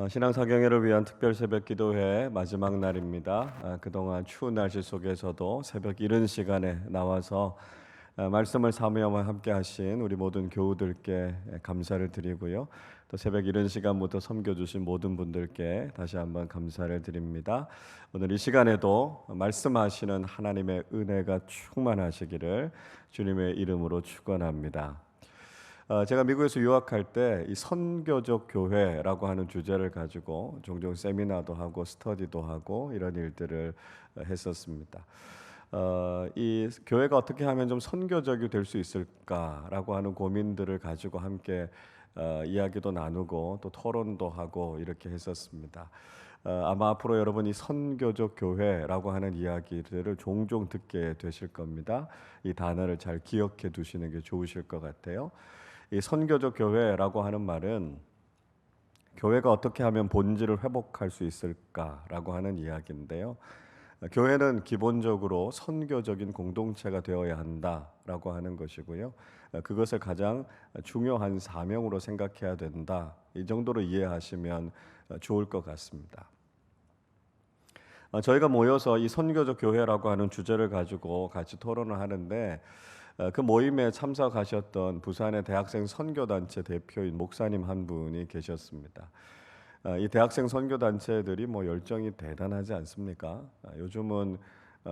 신앙사경회를 위한 특별 새벽 기도회 마지막 날입니다. 그동안 추운 날씨 속에서도 새벽 이른 시간에 나와서 말씀을 사모하며 함께 하신 우리 모든 교우들께 감사를 드리고요. 또 새벽 이른 시간부터 섬겨주신 모든 분들께 다시 한번 감사를 드립니다. 오늘 이 시간에도 말씀하시는 하나님의 은혜가 충만하시기를 주님의 이름으로 축원합니다. 제가 미국에서 유학할 때 이 선교적 교회라고 하는 주제를 가지고 종종 세미나도 하고 스터디도 하고 이런 일들을 했었습니다. 이 교회가 어떻게 하면 좀 선교적이 될 수 있을까라고 하는 고민들을 가지고 함께 이야기도 나누고 또 토론도 하고 이렇게 했었습니다. 아마 앞으로 여러분이 선교적 교회라고 하는 이야기들을 종종 듣게 되실 겁니다. 이 단어를 잘 기억해 두시는 게 좋으실 것 같아요. 이 선교적 교회라고 하는 말은 교회가 어떻게 하면 본질을 회복할 수 있을까라고 하는 이야기인데요. 교회는 기본적으로 선교적인 공동체가 되어야 한다라고 하는 것이고요. 그것을 가장 중요한 사명으로 생각해야 된다. 이 정도로 이해하시면 좋을 것 같습니다. 저희가 모여서 이 선교적 교회라고 하는 주제를 가지고 같이 토론을 하는데 그 모임에 참석하셨던 부산의 대학생 선교단체 대표인 목사님 한 분이 계셨습니다. 이 대학생 선교단체들이 열정이 대단하지 않습니까? 요즘은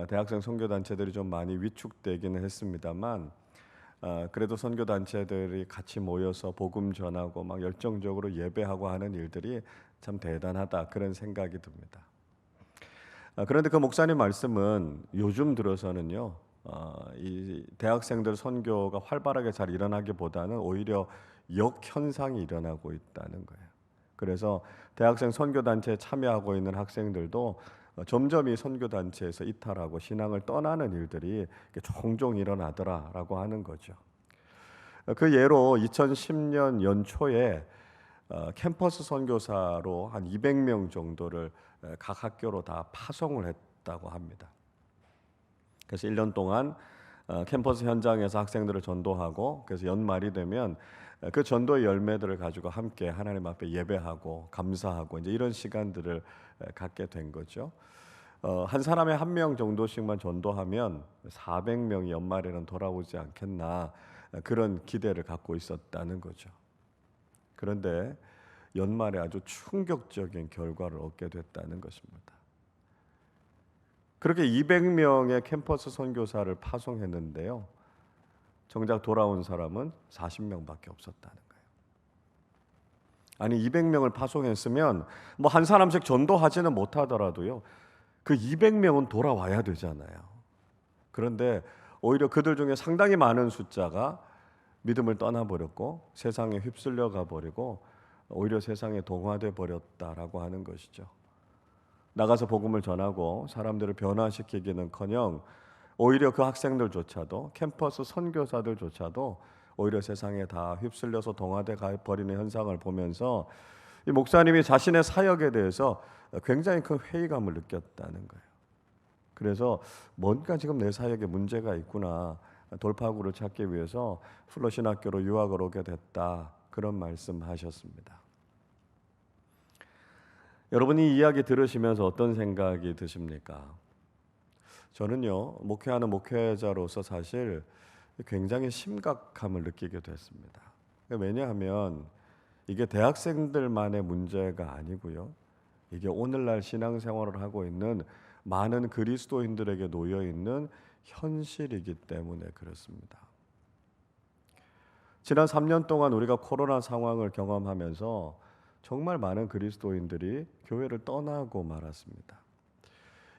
대학생 선교단체들이 좀 많이 위축되기는 했습니다만 그래도 선교단체들이 같이 모여서 복음 전하고 막 열정적으로 예배하고 하는 일들이 참 대단하다 그런 생각이 듭니다. 그런데 그 목사님 말씀은 요즘 들어서는요, 이 대학생들 선교가 활발하게 잘 일어나기보다는 오히려 역현상이 일어나고 있다는 거예요. 그래서 대학생 선교단체에 참여하고 있는 학생들도 점점 이 선교단체에서 이탈하고 신앙을 떠나는 일들이 종종 일어나더라라고 하는 거죠. 그 예로 2010년 연초에 캠퍼스 선교사로 한 200명 정도를 각 학교로 다 파송을 했다고 합니다. 그래서 1년 동안 캠퍼스 현장에서 학생들을 전도하고 그래서 연말이 되면 그 전도의 열매들을 가지고 함께 하나님 앞에 예배하고 감사하고 이제 이런 시간들을 갖게 된 거죠. 한 사람에 한 명 정도씩만 전도하면 400명이 연말에는 돌아오지 않겠나 그런 기대를 갖고 있었다는 거죠. 그런데 연말에 아주 충격적인 결과를 얻게 됐다는 것입니다. 그렇게 200명의 캠퍼스 선교사를 파송했는데요. 정작 돌아온 사람은 40명밖에 없었다는 거예요. 아니 200명을 파송했으면 한 사람씩 전도하지는 못하더라도요. 그 200명은 돌아와야 되잖아요. 그런데 오히려 그들 중에 상당히 많은 숫자가 믿음을 떠나버렸고 세상에 휩쓸려 가버리고 오히려 세상에 동화돼 버렸다라고 하는 것이죠. 나가서 복음을 전하고 사람들을 변화시키기는커녕 오히려 그 학생들조차도 캠퍼스 선교사들조차도 오히려 세상에 다 휩쓸려서 동화돼 버리는 현상을 보면서 이 목사님이 자신의 사역에 대해서 굉장히 큰 회의감을 느꼈다는 거예요. 그래서 뭔가 지금 내 사역에 문제가 있구나 돌파구를 찾기 위해서 플러신학교로 유학을 오게 됐다 그런 말씀하셨습니다. 여러분이 이 이야기 들으시면서 어떤 생각이 드십니까? 저는요, 목회하는 목회자로서 사실 굉장히 심각함을 느끼게 됐습니다. 왜냐하면 이게 대학생들만의 문제가 아니고요. 이게 오늘날 신앙생활을 하고 있는 많은 그리스도인들에게 놓여 있는 현실이기 때문에 그렇습니다. 지난 3년 동안 우리가 코로나 상황을 경험하면서 정말 많은 그리스도인들이 교회를 떠나고 말았습니다.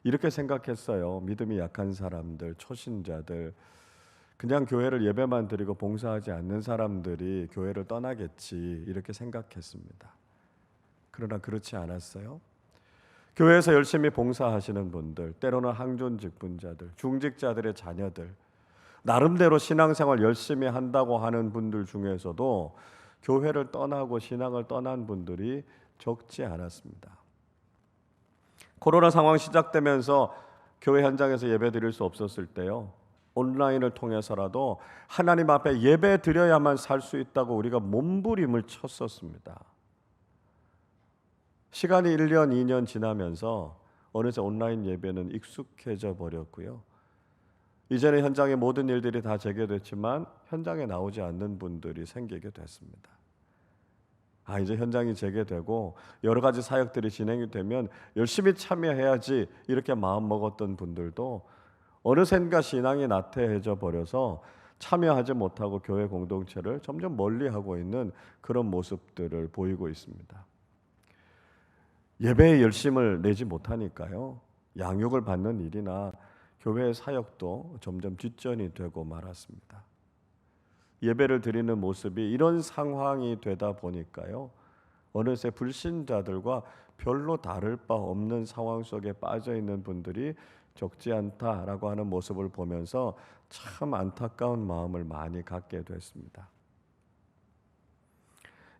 이렇게 생각했어요. 믿음이 약한 사람들, 초신자들, 그냥 교회를 예배만 드리고 봉사하지 않는 사람들이 교회를 떠나겠지 이렇게 생각했습니다. 그러나 그렇지 않았어요. 교회에서 열심히 봉사하시는 분들, 때로는 항존 직분자들, 중직자들의 자녀들, 나름대로 신앙생활 열심히 한다고 하는 분들 중에서도 교회를 떠나고 신앙을 떠난 분들이 적지 않았습니다. 코로나 상황 시작되면서 교회 현장에서 예배 드릴 수 없었을 때요. 온라인을 통해서라도 하나님 앞에 예배 드려야만 살 수 있다고 우리가 몸부림을 쳤었습니다. 시간이 1년, 2년 지나면서 어느새 온라인 예배는 익숙해져 버렸고요. 이제는 현장의 모든 일들이 다 재개됐지만 현장에 나오지 않는 분들이 생기게 됐습니다. 이제 현장이 재개되고 여러 가지 사역들이 진행이 되면 열심히 참여해야지 이렇게 마음 먹었던 분들도 어느샌가 신앙이 나태해져 버려서 참여하지 못하고 교회 공동체를 점점 멀리하고 있는 그런 모습들을 보이고 있습니다. 예배에 열심을 내지 못하니까요, 양육을 받는 일이나 교회의 사역도 점점 뒷전이 되고 말았습니다. 예배를 드리는 모습이 이런 상황이 되다 보니까요, 어느새 불신자들과 별로 다를 바 없는 상황 속에 빠져 있는 분들이 적지 않다라고 하는 모습을 보면서 참 안타까운 마음을 많이 갖게 됐습니다.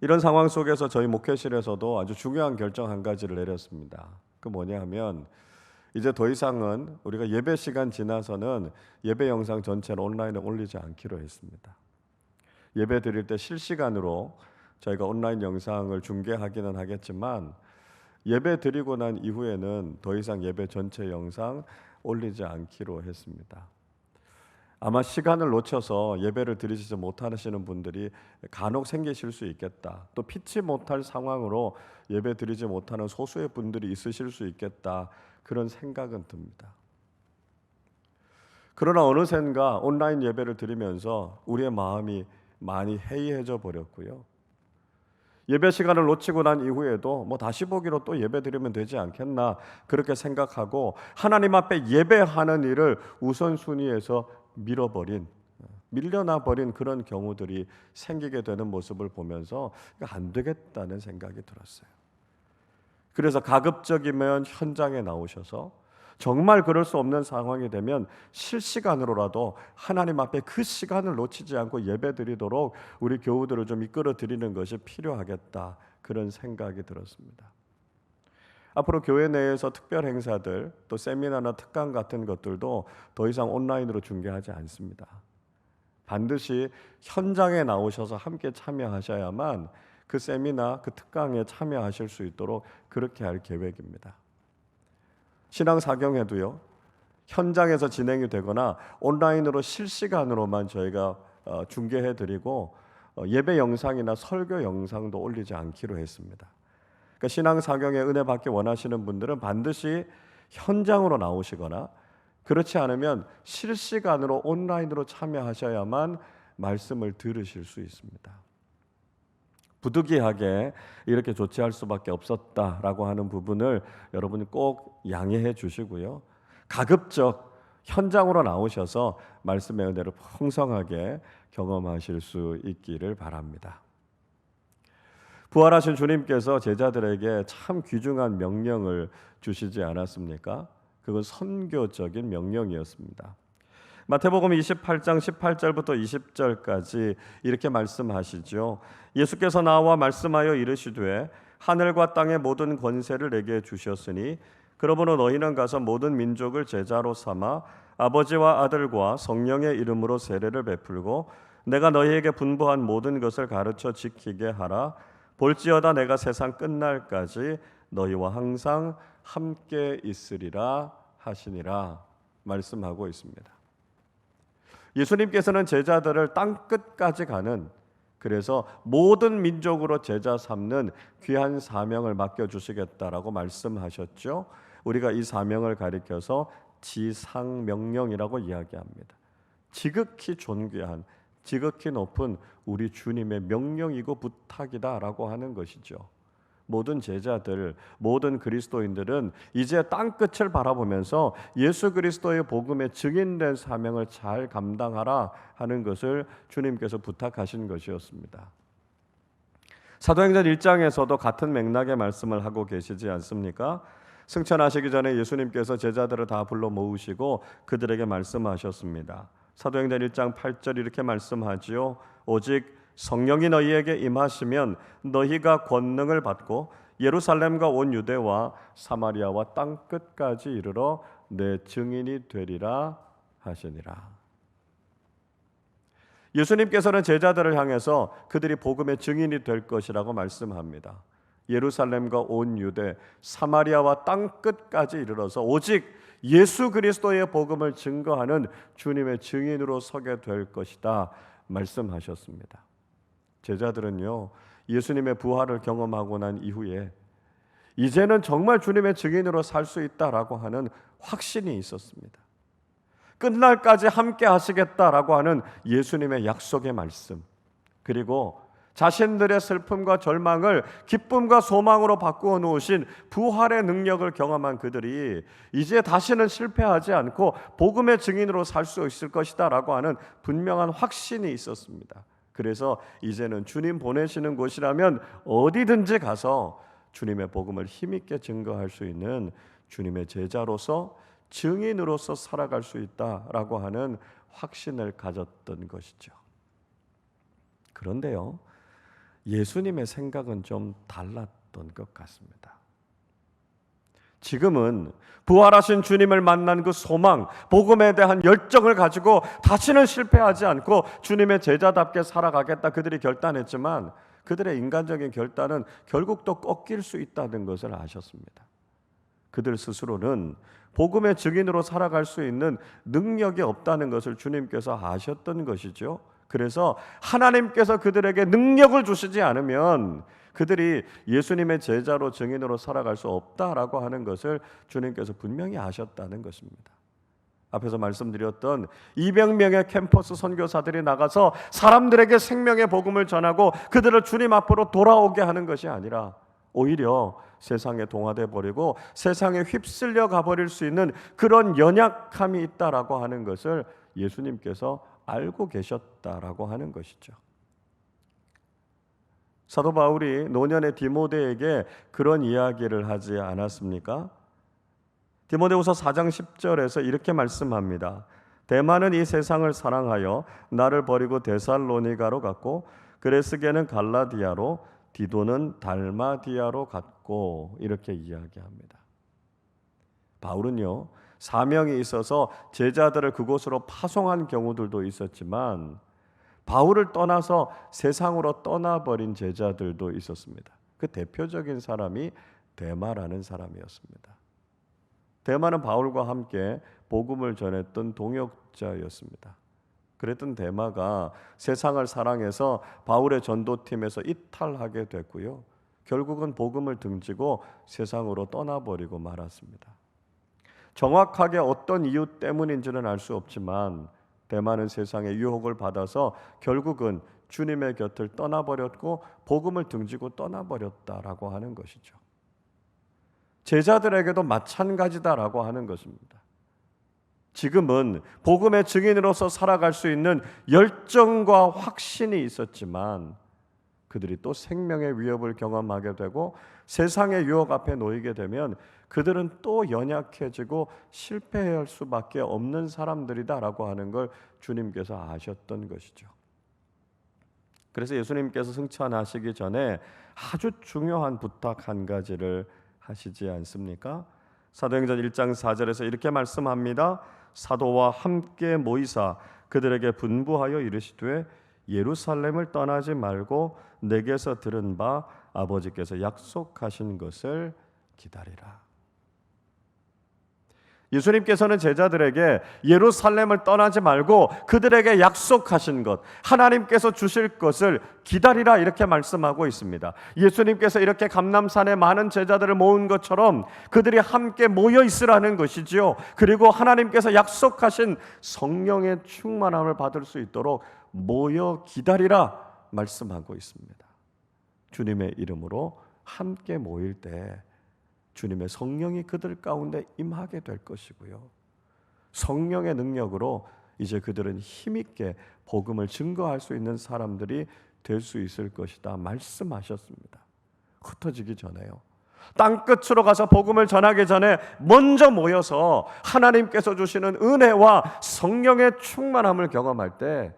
이런 상황 속에서 저희 목회실에서도 아주 중요한 결정 한 가지를 내렸습니다. 그 뭐냐면 이제 더 이상은 우리가 예배 시간 지나서는 예배 영상 전체를 온라인에 올리지 않기로 했습니다. 예배 드릴 때 실시간으로 저희가 온라인 영상을 중계하기는 하겠지만 예배 드리고 난 이후에는 더 이상 예배 전체 영상 올리지 않기로 했습니다. 아마 시간을 놓쳐서 예배를 드리지 못하시는 분들이 간혹 생기실 수 있겠다. 또 피치 못할 상황으로 예배 드리지 못하는 소수의 분들이 있으실 수 있겠다. 그런 생각은 듭니다. 그러나 어느샌가 온라인 예배를 드리면서 우리의 마음이 많이 해이해져 버렸고요. 예배 시간을 놓치고 난 이후에도 다시 보기로 또 예배 드리면 되지 않겠나 그렇게 생각하고 하나님 앞에 예배하는 일을 우선순위에서 밀려나 버린 그런 경우들이 생기게 되는 모습을 보면서 안 되겠다는 생각이 들었어요. 그래서 가급적이면 현장에 나오셔서 정말 그럴 수 없는 상황이 되면 실시간으로라도 하나님 앞에 그 시간을 놓치지 않고 예배드리도록 우리 교우들을 좀 이끌어 드리는 것이 필요하겠다, 그런 생각이 들었습니다. 앞으로 교회 내에서 특별 행사들, 또 세미나나 특강 같은 것들도 더 이상 온라인으로 중계하지 않습니다. 반드시 현장에 나오셔서 함께 참여하셔야만 그 세미나, 그 특강에 참여하실 수 있도록 그렇게 할 계획입니다. 신앙 사경회도요, 현장에서 진행이 되거나 온라인으로 실시간으로만 저희가 중계해드리고 예배 영상이나 설교 영상도 올리지 않기로 했습니다. 그러니까 신앙 사경회 은혜 받기 원하시는 분들은 반드시 현장으로 나오시거나 그렇지 않으면 실시간으로 온라인으로 참여하셔야만 말씀을 들으실 수 있습니다. 부득이하게 이렇게 조치할 수밖에 없었다라고 하는 부분을 여러분이 꼭 양해해 주시고요. 가급적 현장으로 나오셔서 말씀의 은혜를 풍성하게 경험하실 수 있기를 바랍니다. 부활하신 주님께서 제자들에게 참 귀중한 명령을 주시지 않았습니까? 그건 선교적인 명령이었습니다. 마태복음 28장 18절부터 20절까지 이렇게 말씀하시죠. 예수께서 나와 말씀하여 이르시되 하늘과 땅의 모든 권세를 내게 주셨으니 그러므로 너희는 가서 모든 민족을 제자로 삼아 아버지와 아들과 성령의 이름으로 세례를 베풀고 내가 너희에게 분부한 모든 것을 가르쳐 지키게 하라. 볼지어다 내가 세상 끝날까지 너희와 항상 함께 있으리라 하시니라 말씀하고 있습니다. 예수님께서는 제자들을 땅 끝까지 가는, 그래서 모든 민족으로 제자 삼는 귀한 사명을 맡겨주시겠다라고 말씀하셨죠. 우리가 이 사명을 가리켜서 지상명령이라고 이야기합니다. 지극히 존귀한, 지극히 높은 우리 주님의 명령이고 부탁이다라고 하는 것이죠. 모든 제자들, 모든 그리스도인들은 이제 땅끝을 바라보면서 예수 그리스도의 복음에 증인된 사명을 잘 감당하라 하는 것을 주님께서 부탁하신 것이었습니다. 사도행전 1장에서도 같은 맥락의 말씀을 하고 계시지 않습니까? 승천하시기 전에 예수님께서 제자들을 다 불러 모으시고 그들에게 말씀하셨습니다. 사도행전 1장 8절 이렇게 말씀하지요. 오직 성령이 너희에게 임하시면 너희가 권능을 받고 예루살렘과 온 유대와 사마리아와 땅 끝까지 이르러 내 증인이 되리라 하시니라. 예수님께서는 제자들을 향해서 그들이 복음의 증인이 될 것이라고 말씀합니다. 예루살렘과 온 유대, 사마리아와 땅 끝까지 이르러서 오직 예수 그리스도의 복음을 증거하는 주님의 증인으로 서게 될 것이다 말씀하셨습니다. 제자들은요, 예수님의 부활을 경험하고 난 이후에 이제는 정말 주님의 증인으로 살 수 있다라고 하는 확신이 있었습니다. 끝날까지 함께 하시겠다라고 하는 예수님의 약속의 말씀, 그리고 자신들의 슬픔과 절망을 기쁨과 소망으로 바꾸어 놓으신 부활의 능력을 경험한 그들이 이제 다시는 실패하지 않고 복음의 증인으로 살 수 있을 것이다 라고 하는 분명한 확신이 있었습니다. 그래서 이제는 주님 보내시는 곳이라면 어디든지 가서 주님의 복음을 힘있게 증거할 수 있는 주님의 제자로서 증인으로서 살아갈 수 있다라고 하는 확신을 가졌던 것이죠. 그런데요, 예수님의 생각은 좀 달랐던 것 같습니다. 지금은 부활하신 주님을 만난 그 소망, 복음에 대한 열정을 가지고 다시는 실패하지 않고 주님의 제자답게 살아가겠다 그들이 결단했지만 그들의 인간적인 결단은 결국 또 꺾일 수 있다는 것을 아셨습니다. 그들 스스로는 복음의 증인으로 살아갈 수 있는 능력이 없다는 것을 주님께서 아셨던 것이죠. 그래서 하나님께서 그들에게 능력을 주시지 않으면 그들이 예수님의 제자로 증인으로 살아갈 수 없다라고 하는 것을 주님께서 분명히 아셨다는 것입니다. 앞에서 말씀드렸던 200명의 캠퍼스 선교사들이 나가서 사람들에게 생명의 복음을 전하고 그들을 주님 앞으로 돌아오게 하는 것이 아니라 오히려 세상에 동화돼 버리고 세상에 휩쓸려 가버릴 수 있는 그런 연약함이 있다라고 하는 것을 예수님께서 알고 계셨다라고 하는 것이죠. 사도 바울이 노년의 디모데에게 그런 이야기를 하지 않았습니까? 디모데후서 4장 10절에서 이렇게 말씀합니다. 데마는 이 세상을 사랑하여 나를 버리고 데살로니가로 갔고 그레스게는 갈라디아로 디도는 달마디아로 갔고 이렇게 이야기합니다. 바울은요, 사명이 있어서 제자들을 그곳으로 파송한 경우들도 있었지만 바울을 떠나서 세상으로 떠나버린 제자들도 있었습니다. 그 대표적인 사람이 데마라는 사람이었습니다. 데마는 바울과 함께 복음을 전했던 동역자였습니다. 그랬던 데마가 세상을 사랑해서 바울의 전도팀에서 이탈하게 됐고요. 결국은 복음을 등지고 세상으로 떠나버리고 말았습니다. 정확하게 어떤 이유 때문인지는 알 수 없지만 데마는 세상의 유혹을 받아서 결국은 주님의 곁을 떠나버렸고 복음을 등지고 떠나버렸다라고 하는 것이죠. 제자들에게도 마찬가지다라고 하는 것입니다. 지금은 복음의 증인으로서 살아갈 수 있는 열정과 확신이 있었지만 그들이 또 생명의 위협을 경험하게 되고 세상의 유혹 앞에 놓이게 되면 그들은 또 연약해지고 실패할 수밖에 없는 사람들이다라고 하는 걸 주님께서 아셨던 것이죠. 그래서 예수님께서 승천하시기 전에 아주 중요한 부탁 한 가지를 하시지 않습니까? 사도행전 1장 4절에서 이렇게 말씀합니다. 사도와 함께 모이사 그들에게 분부하여 이르시되 예루살렘을 떠나지 말고 내게서 들은 바 아버지께서 약속하신 것을 기다리라. 예수님께서는 제자들에게 예루살렘을 떠나지 말고 그들에게 약속하신 것, 하나님께서 주실 것을 기다리라 이렇게 말씀하고 있습니다. 예수님께서 이렇게 감람산에 많은 제자들을 모은 것처럼 그들이 함께 모여 있으라는 것이지요. 그리고 하나님께서 약속하신 성령의 충만함을 받을 수 있도록 모여 기다리라 말씀하고 있습니다. 주님의 이름으로 함께 모일 때 주님의 성령이 그들 가운데 임하게 될 것이고요. 성령의 능력으로 이제 그들은 힘있게 복음을 증거할 수 있는 사람들이 될 수 있을 것이다 말씀하셨습니다. 흩어지기 전에요. 땅끝으로 가서 복음을 전하기 전에 먼저 모여서 하나님께서 주시는 은혜와 성령의 충만함을 경험할 때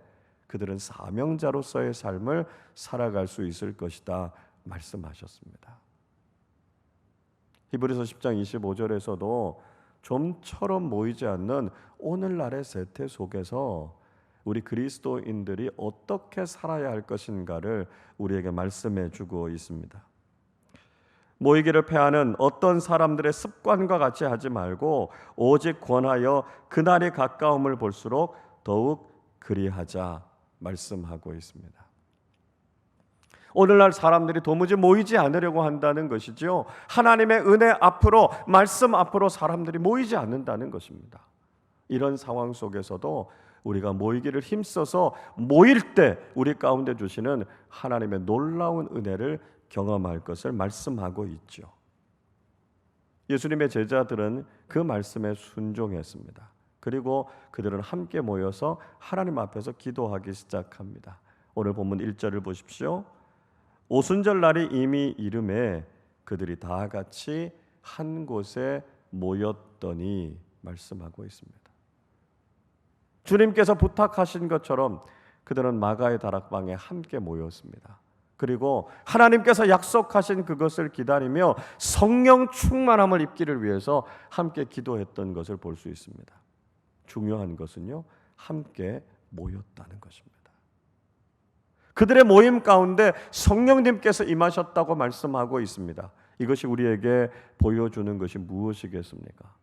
그들은 사명자로서의 삶을 살아갈 수 있을 것이다 말씀하셨습니다. 히브리서 10장 25절에서도 좀처럼 모이지 않는 오늘날의 세태 속에서 우리 그리스도인들이 어떻게 살아야 할 것인가를 우리에게 말씀해 주고 있습니다. 모이기를 패하는 어떤 사람들의 습관과 같이 하지 말고 오직 권하여 그날이 가까움을 볼수록 더욱 그리하자 말씀하고 있습니다. 오늘날 사람들이 도무지 모이지 않으려고 한다는 것이죠. 하나님의 은혜 앞으로, 말씀 앞으로 사람들이 모이지 않는다는 것입니다. 이런 상황 속에서도 우리가 모이기를 힘써서 모일 때 우리 가운데 주시는 하나님의 놀라운 은혜를 경험할 것을 말씀하고 있죠. 예수님의 제자들은 그 말씀에 순종했습니다. 그리고 그들은 함께 모여서 하나님 앞에서 기도하기 시작합니다. 오늘 본문 1절을 보십시오. 오순절 날이 이미 이름에 그들이 다 같이 한 곳에 모였더니 말씀하고 있습니다. 주님께서 부탁하신 것처럼 그들은 마가의 다락방에 함께 모였습니다. 그리고 하나님께서 약속하신 그것을 기다리며 성령 충만함을 입기를 위해서 함께 기도했던 것을 볼 수 있습니다. 중요한 것은요, 함께 모였다는 것입니다. 그들의 모임 가운데 성령님께서 임하셨다고 말씀하고 있습니다. 이것이 우리에게 보여주는 것이 무엇이겠습니까?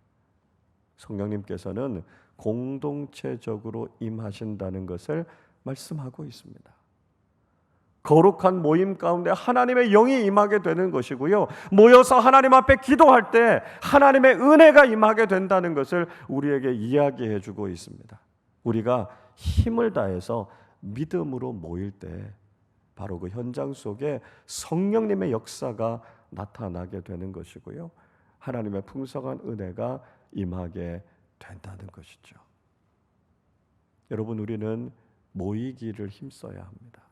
성령님께서는 공동체적으로 임하신다는 것을 말씀하고 있습니다. 거룩한 모임 가운데 하나님의 영이 임하게 되는 것이고요, 모여서 하나님 앞에 기도할 때 하나님의 은혜가 임하게 된다는 것을 우리에게 이야기해 주고 있습니다. 우리가 힘을 다해서 믿음으로 모일 때 바로 그 현장 속에 성령님의 역사가 나타나게 되는 것이고요, 하나님의 풍성한 은혜가 임하게 된다는 것이죠. 여러분, 우리는 모이기를 힘써야 합니다.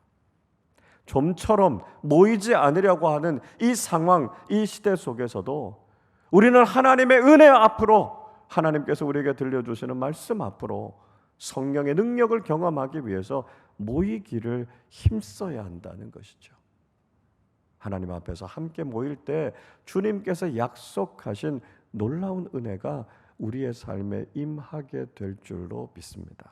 좀처럼 모이지 않으려고 하는 이 상황, 이 시대 속에서도 우리는 하나님의 은혜 앞으로, 하나님께서 우리에게 들려주시는 말씀 앞으로 성령의 능력을 경험하기 위해서 모이기를 힘써야 한다는 것이죠. 하나님 앞에서 함께 모일 때 주님께서 약속하신 놀라운 은혜가 우리의 삶에 임하게 될 줄로 믿습니다.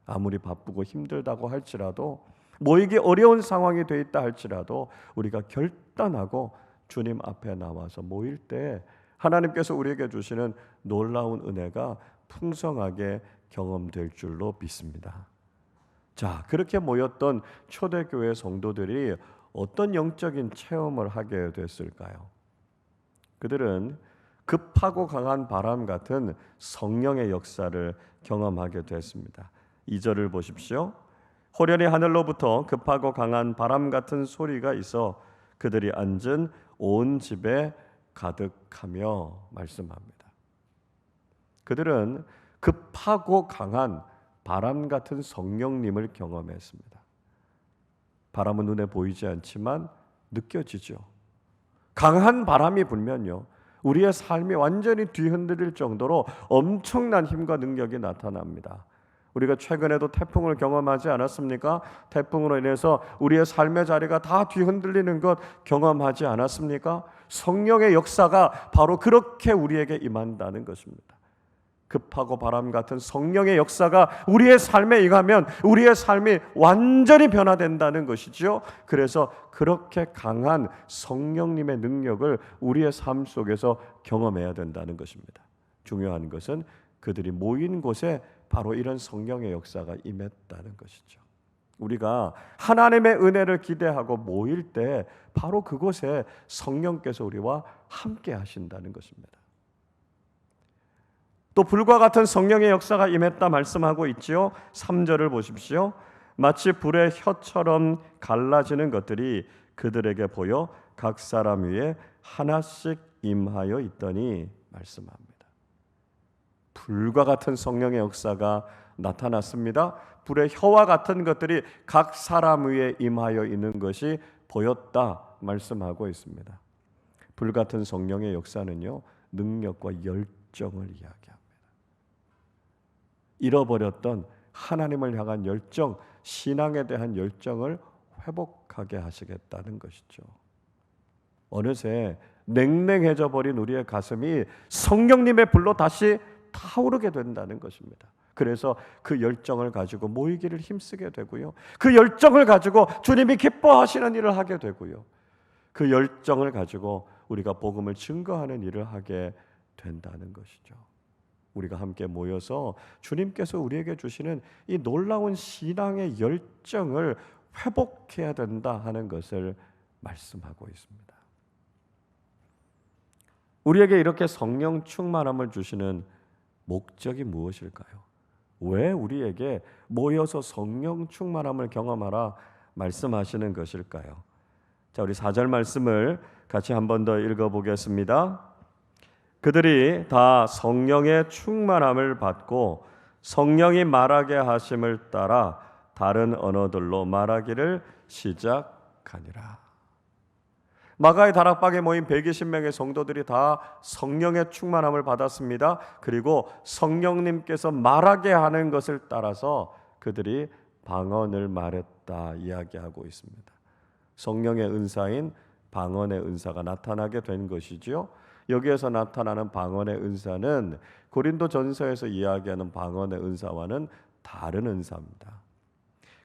아무리 바쁘고 힘들다고 할지라도, 모이기 어려운 상황이 돼 있다 할지라도 우리가 결단하고 주님 앞에 나와서 모일 때 하나님께서 우리에게 주시는 놀라운 은혜가 풍성하게 경험될 줄로 믿습니다. 자, 그렇게 모였던 초대교회 성도들이 어떤 영적인 체험을 하게 됐을까요? 그들은 급하고 강한 바람 같은 성령의 역사를 경험하게 됐습니다. 2절을 보십시오. 호련히 하늘로부터 급하고 강한 바람 같은 소리가 있어 그들이 앉은 온 집에 가득하며 말씀합니다. 그들은 급하고 강한 바람 같은 성령님을 경험했습니다. 바람은 눈에 보이지 않지만 느껴지죠. 강한 바람이 불면요, 우리의 삶이 완전히 뒤흔들릴 정도로 엄청난 힘과 능력이 나타납니다. 우리가 최근에도 태풍을 경험하지 않았습니까? 태풍으로 인해서 우리의 삶의 자리가 다 뒤흔들리는 것 경험하지 않았습니까? 성령의 역사가 바로 그렇게 우리에게 임한다는 것입니다. 급하고 바람 같은 성령의 역사가 우리의 삶에 임하면 우리의 삶이 완전히 변화된다는 것이죠. 그래서 그렇게 강한 성령님의 능력을 우리의 삶 속에서 경험해야 된다는 것입니다. 중요한 것은 그들이 모인 곳에 바로 이런 성령의 역사가 임했다는 것이죠. 우리가 하나님의 은혜를 기대하고 모일 때 바로 그곳에 성령께서 우리와 함께 하신다는 것입니다. 또 불과 같은 성령의 역사가 임했다 말씀하고 있지요. 3절을 보십시오. 마치 불의 혀처럼 갈라지는 것들이 그들에게 보여 각 사람 위에 하나씩 임하여 있더니 말씀합니다. 불과 같은 성령의 역사가 나타났습니다. 불의 혀와 같은 것들이 각 사람 위에 임하여 있는 것이 보였다 말씀하고 있습니다. 불 같은 성령의 역사는요, 능력과 열정을 이야기합니다. 잃어버렸던 하나님을 향한 열정, 신앙에 대한 열정을 회복하게 하시겠다는 것이죠. 어느새 냉랭해져 버린 우리의 가슴이 성령님의 불로 다시 타오르게 된다는 것입니다. 그래서 그 열정을 가지고 모이기를 힘쓰게 되고요, 그 열정을 가지고 주님이 기뻐하시는 일을 하게 되고요, 그 열정을 가지고 우리가 복음을 증거하는 일을 하게 된다는 것이죠. 우리가 함께 모여서 주님께서 우리에게 주시는 이 놀라운 신앙의 열정을 회복해야 된다 하는 것을 말씀하고 있습니다. 우리에게 이렇게 성령 충만함을 주시는 목적이 무엇일까요? 왜 우리에게 모여서 성령 충만함을 경험하라 말씀하시는 것일까요? 자, 우리 4절 말씀을 같이 한 번 더 읽어보겠습니다. 그들이 다 성령의 충만함을 받고 성령이 말하게 하심을 따라 다른 언어들로 말하기를 시작하니라. 마가의 다락방에 모인 120명의 성도들이 다 성령의 충만함을 받았습니다. 그리고 성령님께서 말하게 하는 것을 따라서 그들이 방언을 말했다 이야기하고 있습니다. 성령의 은사인 방언의 은사가 나타나게 된 것이지요. 여기에서 나타나는 방언의 은사는 고린도전서에서 이야기하는 방언의 은사와는 다른 은사입니다.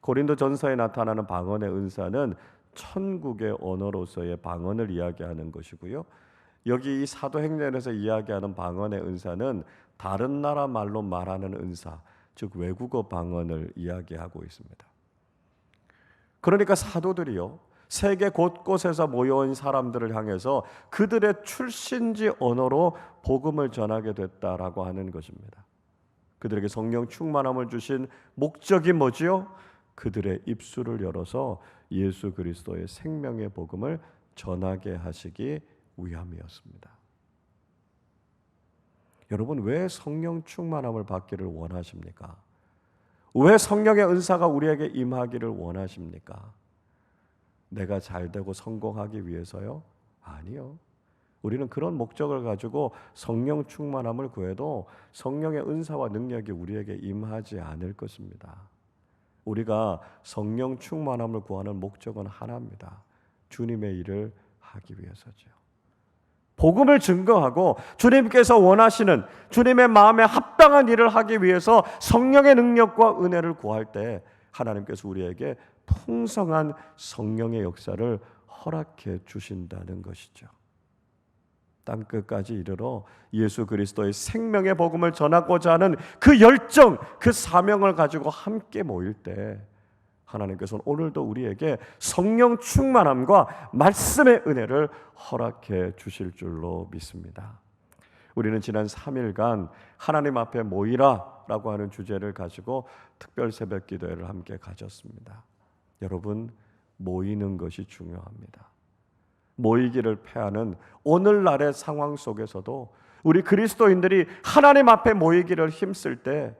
고린도전서에 나타나는 방언의 은사는 천국의 언어로서의 방언을 이야기하는 것이고요. 여기 이 사도행전에서 이야기하는 방언의 은사는 다른 나라 말로 말하는 은사, 즉 외국어 방언을 이야기하고 있습니다. 그러니까 사도들이요, 세계 곳곳에서 모여온 사람들을 향해서 그들의 출신지 언어로 복음을 전하게 됐다라고 하는 것입니다. 그들에게 성령 충만함을 주신 목적이 뭐지요? 그들의 입술을 열어서 예수 그리스도의 생명의 복음을 전하게 하시기 위함이었습니다. 여러분, 왜 성령 충만함을 받기를 원하십니까? 왜 성령의 은사가 우리에게 임하기를 원하십니까? 내가 잘되고 성공하기 위해서요? 아니요. 우리는 그런 목적을 가지고 성령 충만함을 구해도 성령의 은사와 능력이 우리에게 임하지 않을 것입니다. 우리가 성령 충만함을 구하는 목적은 하나입니다. 주님의 일을 하기 위해서죠. 복음을 증거하고 주님께서 원하시는 주님의 마음에 합당한 일을 하기 위해서 성령의 능력과 은혜를 구할 때 하나님께서 우리에게 풍성한 성령의 역사를 허락해 주신다는 것이죠. 땅끝까지 이르러 예수 그리스도의 생명의 복음을 전하고자 하는 그 열정, 그 사명을 가지고 함께 모일 때 하나님께서는 오늘도 우리에게 성령 충만함과 말씀의 은혜를 허락해 주실 줄로 믿습니다. 우리는 지난 3일간 하나님 앞에 모이라 라고 하는 주제를 가지고 특별 새벽 기도회를 함께 가졌습니다. 여러분, 모이는 것이 중요합니다. 모이기를 패하는 오늘날의 상황 속에서도 우리 그리스도인들이 하나님 앞에 모이기를 힘쓸 때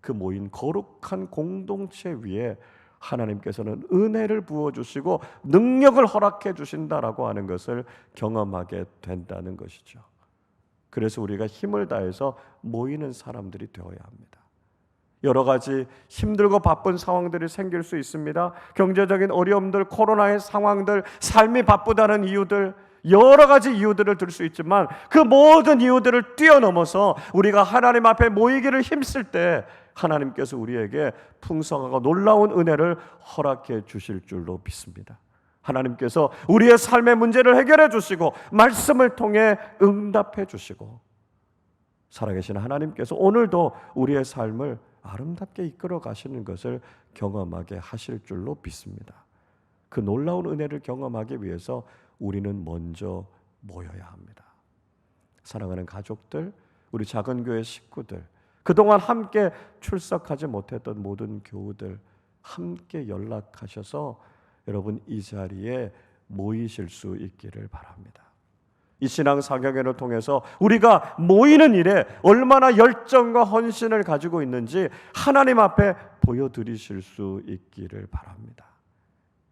그 모인 거룩한 공동체 위에 하나님께서는 은혜를 부어주시고 능력을 허락해 주신다라고 하는 것을 경험하게 된다는 것이죠. 그래서 우리가 힘을 다해서 모이는 사람들이 되어야 합니다. 여러 가지 힘들고 바쁜 상황들이 생길 수 있습니다. 경제적인 어려움들, 코로나의 상황들, 삶이 바쁘다는 이유들, 여러 가지 이유들을 들 수 있지만 그 모든 이유들을 뛰어넘어서 우리가 하나님 앞에 모이기를 힘쓸 때 하나님께서 우리에게 풍성하고 놀라운 은혜를 허락해 주실 줄로 믿습니다. 하나님께서 우리의 삶의 문제를 해결해 주시고 말씀을 통해 응답해 주시고 살아계신 하나님께서 오늘도 우리의 삶을 아름답게 이끌어 가시는 것을 경험하게 하실 줄로 믿습니다. 그 놀라운 은혜를 경험하기 위해서 우리는 먼저 모여야 합니다. 사랑하는 가족들, 우리 작은 교회 식구들, 그동안 함께 출석하지 못했던 모든 교우들 함께 연락하셔서 여러분 이 자리에 모이실 수 있기를 바랍니다. 이 신앙 사경회를 통해서 우리가 모이는 일에 얼마나 열정과 헌신을 가지고 있는지 하나님 앞에 보여드리실 수 있기를 바랍니다.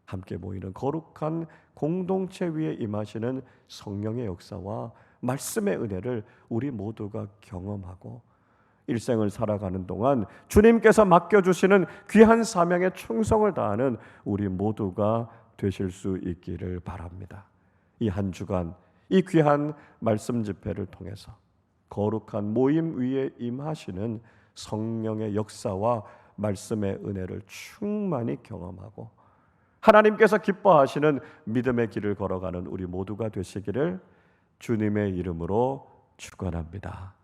함께 모이는 거룩한 공동체 위에 임하시는 성령의 역사와 말씀의 은혜를 우리 모두가 경험하고 일생을 살아가는 동안 주님께서 맡겨주시는 귀한 사명에 충성을 다하는 우리 모두가 되실 수 있기를 바랍니다. 이 한 주간 이 귀한 말씀 집회를 통해서 거룩한 모임 위에 임하시는 성령의 역사와 말씀의 은혜를 충만히 경험하고 하나님께서 기뻐하시는 믿음의 길을 걸어가는 우리 모두가 되시기를 주님의 이름으로 축원합니다.